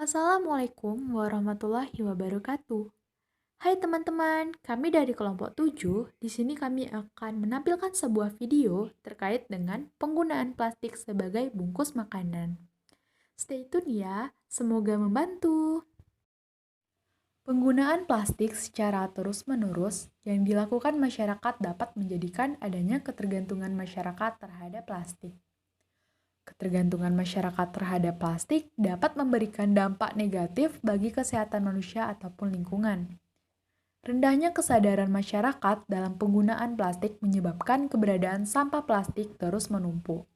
Assalamualaikum warahmatullahi wabarakatuh. Hai teman-teman, kami dari kelompok 7. Di sini kami akan menampilkan sebuah video terkait dengan penggunaan plastik sebagai bungkus makanan. Stay tune ya, semoga membantu. Penggunaan plastik secara terus-menerus yang dilakukan masyarakat dapat menjadikan adanya ketergantungan masyarakat terhadap plastik. Ketergantungan masyarakat terhadap plastik dapat memberikan dampak negatif bagi kesehatan manusia ataupun lingkungan. Rendahnya kesadaran masyarakat dalam penggunaan plastik menyebabkan keberadaan sampah plastik terus menumpuk.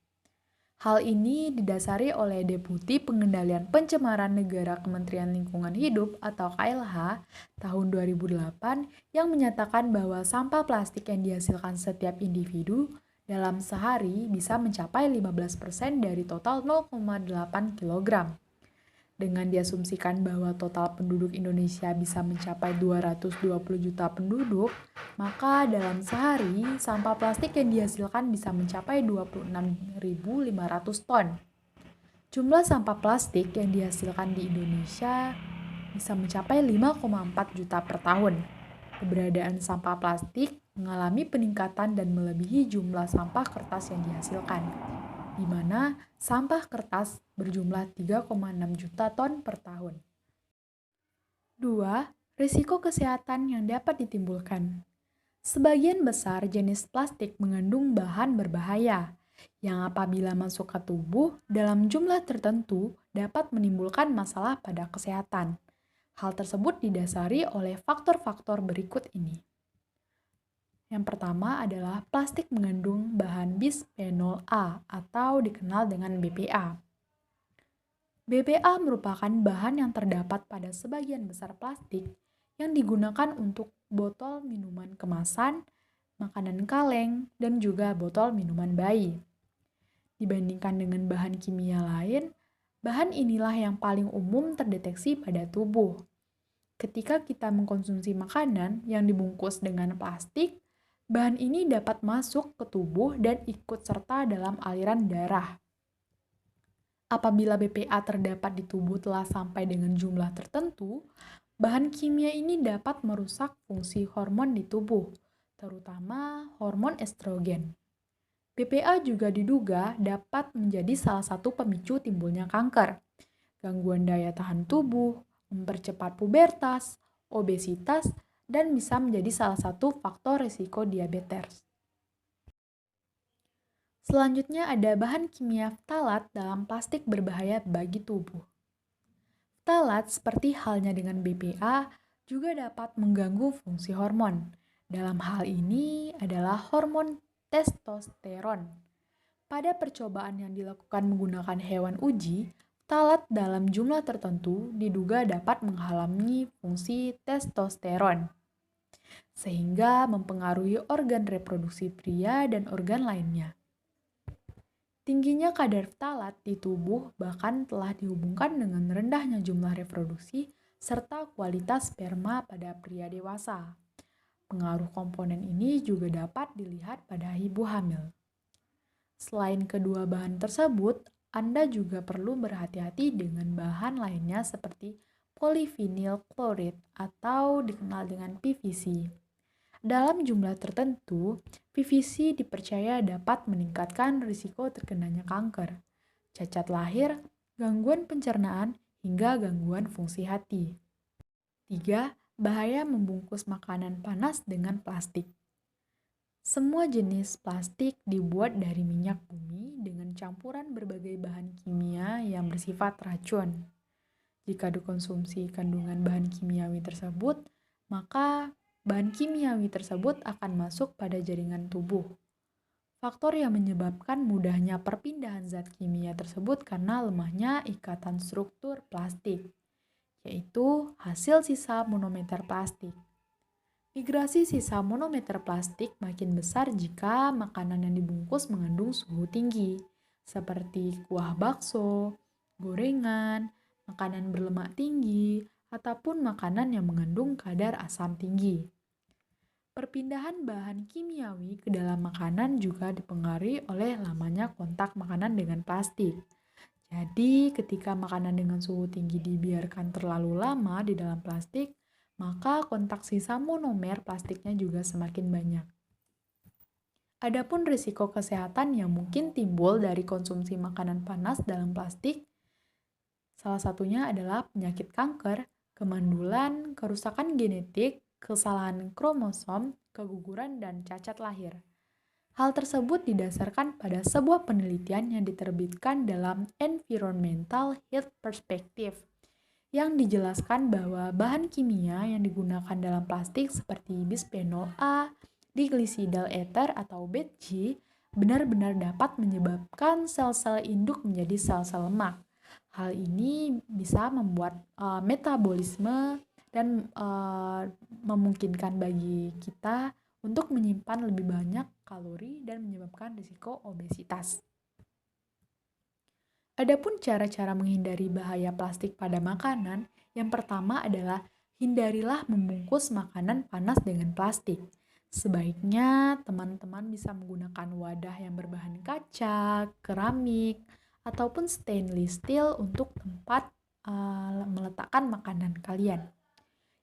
Hal ini didasari oleh Deputi Pengendalian Pencemaran Negara Kementerian Lingkungan Hidup atau KLH tahun 2008 yang menyatakan bahwa sampah plastik yang dihasilkan setiap individu dalam sehari bisa mencapai 15% dari total 0,8 kg. Dengan diasumsikan bahwa total penduduk Indonesia bisa mencapai 220 juta penduduk, maka dalam sehari sampah plastik yang dihasilkan bisa mencapai 26.500 ton. Jumlah sampah plastik yang dihasilkan di Indonesia bisa mencapai 5,4 juta per tahun. Keberadaan sampah plastik mengalami peningkatan dan melebihi jumlah sampah kertas yang dihasilkan, di mana sampah kertas berjumlah 3,6 juta ton per tahun. 2. Risiko kesehatan yang dapat ditimbulkan. Sebagian besar jenis plastik mengandung bahan berbahaya, yang apabila masuk ke tubuh dalam jumlah tertentu dapat menimbulkan masalah pada kesehatan. Hal tersebut didasari oleh faktor-faktor berikut ini. Yang pertama adalah plastik mengandung bahan bisphenol A atau dikenal dengan BPA. BPA merupakan bahan yang terdapat pada sebagian besar plastik yang digunakan untuk botol minuman kemasan, makanan kaleng, dan juga botol minuman bayi. Dibandingkan dengan bahan kimia lain, bahan inilah yang paling umum terdeteksi pada tubuh. Ketika kita mengkonsumsi makanan yang dibungkus dengan plastik, bahan ini dapat masuk ke tubuh dan ikut serta dalam aliran darah. Apabila BPA terdapat di tubuh telah sampai dengan jumlah tertentu, bahan kimia ini dapat merusak fungsi hormon di tubuh, terutama hormon estrogen. BPA juga diduga dapat menjadi salah satu pemicu timbulnya kanker, gangguan daya tahan tubuh, mempercepat pubertas, obesitas, dan bisa menjadi salah satu faktor risiko diabetes. Selanjutnya ada bahan kimia ftalat dalam plastik berbahaya bagi tubuh. Ftalat seperti halnya dengan BPA juga dapat mengganggu fungsi hormon. Dalam hal ini adalah hormon testosteron. Pada percobaan yang dilakukan menggunakan hewan uji, ftalat dalam jumlah tertentu diduga dapat menghalangi fungsi testosteron, sehingga mempengaruhi organ reproduksi pria dan organ lainnya. Tingginya kadar ftalat di tubuh bahkan telah dihubungkan dengan rendahnya jumlah reproduksi serta kualitas sperma pada pria dewasa. Pengaruh komponen ini juga dapat dilihat pada ibu hamil. Selain kedua bahan tersebut, Anda juga perlu berhati-hati dengan bahan lainnya seperti polyvinyl chloride atau dikenal dengan PVC. Dalam jumlah tertentu, PVC dipercaya dapat meningkatkan risiko terkenanya kanker, cacat lahir, gangguan pencernaan, hingga gangguan fungsi hati. 3. Bahaya membungkus makanan panas dengan plastik. Semua jenis plastik dibuat dari minyak bumi dengan campuran berbagai bahan kimia yang bersifat racun. Jika dikonsumsi kandungan bahan kimiawi tersebut, maka bahan kimiawi tersebut akan masuk pada jaringan tubuh. Faktor yang menyebabkan mudahnya perpindahan zat kimia tersebut karena lemahnya ikatan struktur plastik, yaitu hasil sisa monomer plastik. Migrasi sisa monomer plastik makin besar jika makanan yang dibungkus mengandung suhu tinggi, seperti kuah bakso, gorengan, makanan berlemak tinggi, ataupun makanan yang mengandung kadar asam tinggi. Perpindahan bahan kimiawi ke dalam makanan juga dipengaruhi oleh lamanya kontak makanan dengan plastik. Jadi, ketika makanan dengan suhu tinggi dibiarkan terlalu lama di dalam plastik, maka kontak sisa monomer plastiknya juga semakin banyak. Adapun risiko kesehatan yang mungkin timbul dari konsumsi makanan panas dalam plastik, salah satunya adalah penyakit kanker, kemandulan, kerusakan genetik, kesalahan kromosom, keguguran, dan cacat lahir. Hal tersebut didasarkan pada sebuah penelitian yang diterbitkan dalam Environmental Health Perspective, yang dijelaskan bahwa bahan kimia yang digunakan dalam plastik seperti bisphenol A, diglycidyl ether atau BETG benar-benar dapat menyebabkan sel-sel induk menjadi sel-sel lemak. Hal ini bisa membuat metabolisme dan memungkinkan bagi kita untuk menyimpan lebih banyak kalori dan menyebabkan risiko obesitas. Adapun cara-cara menghindari bahaya plastik pada makanan, yang pertama adalah hindarilah membungkus makanan panas dengan plastik. Sebaiknya teman-teman bisa menggunakan wadah yang berbahan kaca, keramik, ataupun stainless steel untuk tempat meletakkan makanan kalian.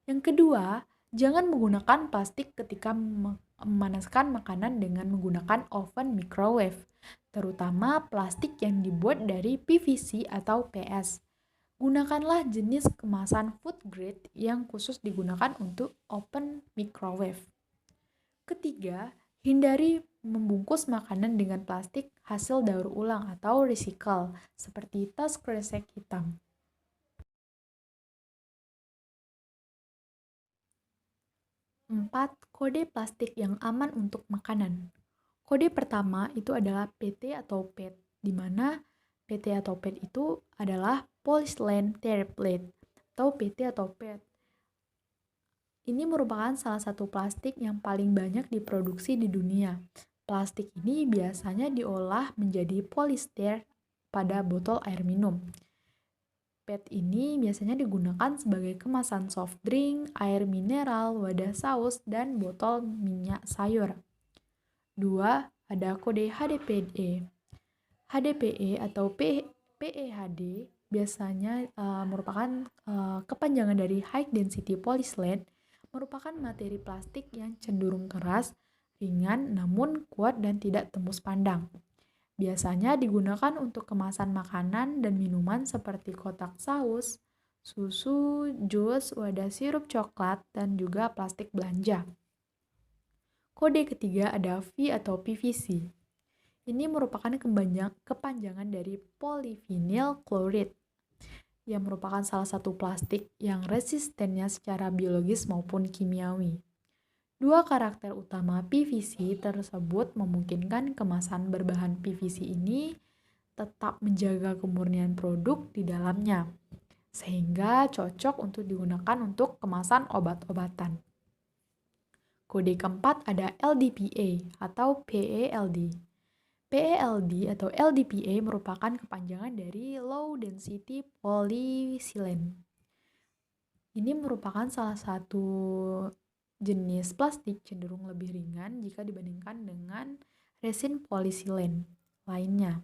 Yang kedua, jangan menggunakan plastik ketika memanaskan makanan dengan menggunakan oven microwave, terutama plastik yang dibuat dari PVC atau PS. Gunakanlah jenis kemasan food grade yang khusus digunakan untuk oven microwave. Ketiga, hindari membungkus makanan dengan plastik hasil daur ulang atau recycle, seperti tas kresek hitam. 4. Kode plastik yang aman untuk makanan. Kode pertama itu adalah PT atau PET, di mana PT atau PET itu adalah polyethylene terephthalate atau PT atau PET. Ini merupakan salah satu plastik yang paling banyak diproduksi di dunia. Plastik ini biasanya diolah menjadi polyester pada botol air minum. PET ini biasanya digunakan sebagai kemasan soft drink, air mineral, wadah saus, dan botol minyak sayur. 2. Ada kode HDPE. HDPE atau PEHD biasanya merupakan kepanjangan dari High Density Polyethylene, merupakan materi plastik yang cenderung keras, ringan, namun kuat dan tidak tembus pandang. Biasanya digunakan untuk kemasan makanan dan minuman seperti kotak saus, susu, jus, wadah sirup coklat, dan juga plastik belanja. Kode ketiga ada V atau PVC. Ini merupakan kepanjangan dari polyvinyl chloride, yang merupakan salah satu plastik yang resistennya secara biologis maupun kimiawi. Dua karakter utama PVC tersebut memungkinkan kemasan berbahan PVC ini tetap menjaga kemurnian produk di dalamnya, sehingga cocok untuk digunakan untuk kemasan obat-obatan. Kode keempat ada LDPE atau PELD. PELD atau LDPE merupakan kepanjangan dari Low Density Polyethylene. Ini merupakan salah satu jenis plastik cenderung lebih ringan jika dibandingkan dengan resin polistilen lainnya.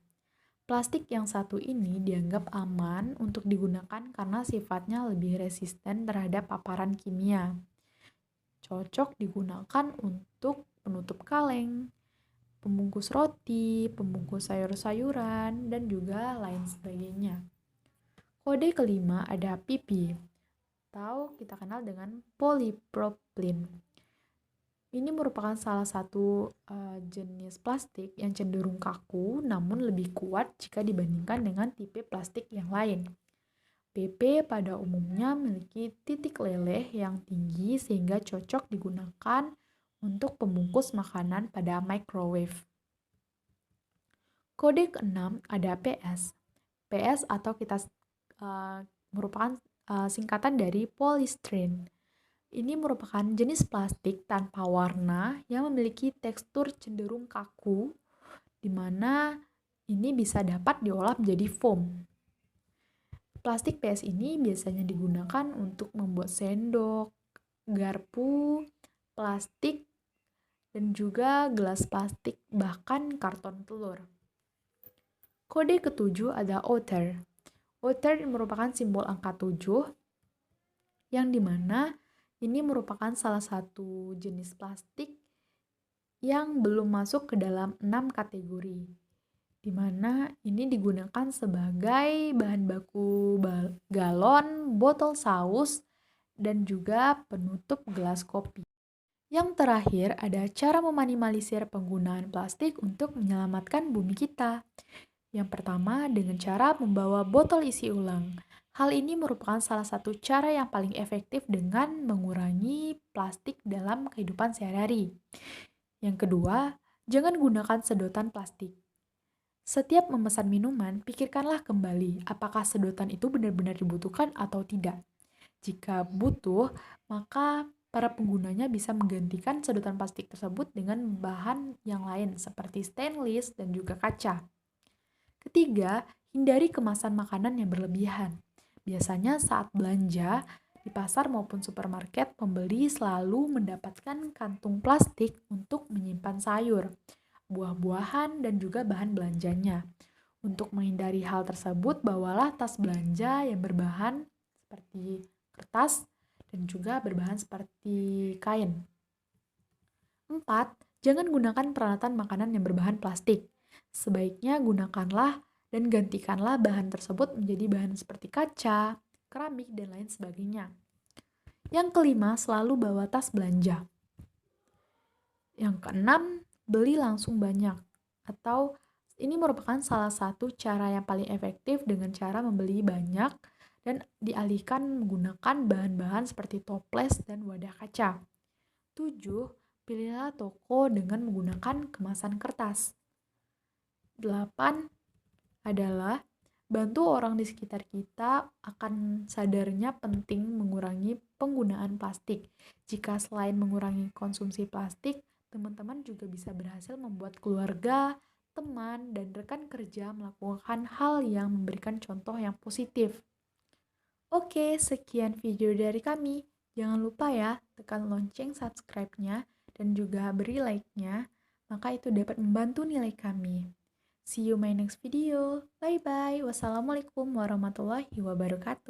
Plastik yang satu ini dianggap aman untuk digunakan karena sifatnya lebih resisten terhadap paparan kimia. Cocok digunakan untuk penutup kaleng, pembungkus roti, pembungkus sayur-sayuran, dan juga lain sebagainya. Kode kelima ada PP, atau kita kenal dengan polypropylene. Ini merupakan salah satu jenis plastik yang cenderung kaku namun lebih kuat jika dibandingkan dengan tipe plastik yang lain. PP pada umumnya memiliki titik leleh yang tinggi sehingga cocok digunakan untuk pembungkus makanan pada microwave. Kode keenam ada PS. PS atau kita merupakan singkatan dari polystyrene. Ini merupakan jenis plastik tanpa warna yang memiliki tekstur cenderung kaku, di mana ini bisa dapat diolah menjadi foam. Plastik PS ini biasanya digunakan untuk membuat sendok, garpu, plastik, dan juga gelas plastik, bahkan karton telur. Kode ketujuh ada otter. Otter merupakan simbol angka 7, yang dimana ini merupakan salah satu jenis plastik yang belum masuk ke dalam 6 kategori, di mana ini digunakan sebagai bahan baku galon, botol saus, dan juga penutup gelas kopi. Yang terakhir ada cara meminimalisir penggunaan plastik untuk menyelamatkan bumi kita. Yang pertama dengan cara membawa botol isi ulang. Hal ini merupakan salah satu cara yang paling efektif dengan mengurangi plastik dalam kehidupan sehari-hari. Yang kedua, jangan gunakan sedotan plastik. Setiap memesan minuman, pikirkanlah kembali apakah sedotan itu benar-benar dibutuhkan atau tidak. Jika butuh, maka para penggunanya bisa menggantikan sedotan plastik tersebut dengan bahan yang lain seperti stainless dan juga kaca. Ketiga, hindari kemasan makanan yang berlebihan. Biasanya saat belanja di pasar maupun supermarket, pembeli selalu mendapatkan kantung plastik untuk menyimpan sayur, buah-buahan, dan juga bahan belanjanya. Untuk menghindari hal tersebut, bawalah tas belanja yang berbahan seperti kertas dan juga berbahan seperti kain. 4. Jangan gunakan peralatan makanan yang berbahan plastik. Sebaiknya gunakanlah dan gantikanlah bahan tersebut menjadi bahan seperti kaca, keramik, dan lain sebagainya. Yang kelima, selalu bawa tas belanja. Yang keenam, beli langsung banyak. Atau ini merupakan salah satu cara yang paling efektif dengan cara membeli banyak dan dialihkan menggunakan bahan-bahan seperti toples dan wadah kaca. 7. Pilihlah toko dengan menggunakan kemasan kertas. 8 adalah bantu orang di sekitar kita akan sadarnya penting mengurangi penggunaan plastik. Jika selain mengurangi konsumsi plastik, teman-teman juga bisa berhasil membuat keluarga, teman, dan rekan kerja melakukan hal yang memberikan contoh yang positif. Oke, sekian video dari kami. Jangan lupa ya, tekan lonceng subscribe-nya dan juga beri like-nya, maka itu dapat membantu nilai kami. See you my next video. Bye-bye. Wassalamualaikum warahmatullahi wabarakatuh.